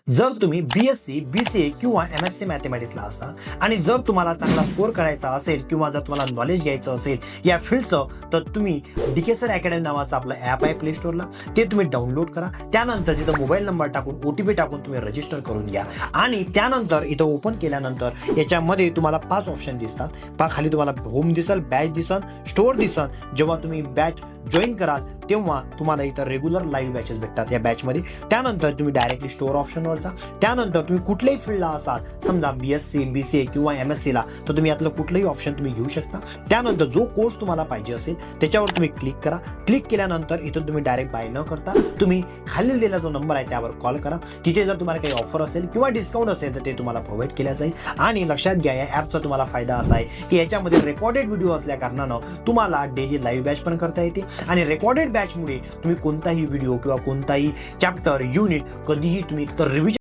जर तुम्ही BSc, BCA किंवा MSc मॅथमॅटिक्सला असाल आणि जर तुम्हाला चांगला स्कोर करायचा असेल किंवा जर तुम्हाला नॉलेज घ्यायचं असेल या फील्डचं, तर तुम्ही DK सर अकॅडमी नावाचं आपलं ॲप आहे प्ले स्टोअरला, ते तुम्ही डाउनलोड करा. त्यानंतर तिथं मोबाईल नंबर टाकून OTP टाकून तुम्ही रजिस्टर करून घ्या आणि त्यानंतर इथं ओपन केल्यानंतर याच्यामध्ये तुम्हाला 5 ऑप्शन दिसतात. खाली तुम्हाला होम दिसल, बॅच दिसल, स्टोअर दिसल. जेव्हा तुम्ही बॅच जॉईन कराल तेव्हा तुम्हाला इथं रेग्युलर लाईव्ह बॅचेस भेटतात या बॅचमध्ये. त्यानंतर तुम्ही डायरेक्टली स्टोअर ऑप्शनवर जा. त्यानंतर तुम्ही कुठल्याही फील्डला असाल, समजा BSc, BCA किंवा MScला, तर तुम्ही यातलं कुठलंही ऑप्शन तुम्ही घेऊ शकता. त्यानंतर जो कोर्स तुम्हाला पाहिजे असेल त्याच्यावर तुम्ही क्लिक करा. क्लिक केल्यानंतर इथून तुम्ही डायरेक्ट बाय न करता तुम्ही खाली दिलेला जो नंबर आहे त्यावर कॉल करा. तिथे जर तुम्हाला काही ऑफर असेल किंवा डिस्काउंट असेल तर ते तुम्हाला प्रोव्हाइड केल्या जाईल. आणि लक्षात घ्या, या ॲपचा तुम्हाला फायदा असा आहे की याच्यामध्ये रेकॉर्डेड व्हिडिओ असल्या कारणानं तुम्हाला डेली लाईव्ह बॅच पण करता येते आणि रेकॉर्डेड बॅचमुळे तुम्ही कोणताही व्हिडिओ किंवा कोणताही चॅप्टर, युनिट कधीही तुम्ही रिव्हिजन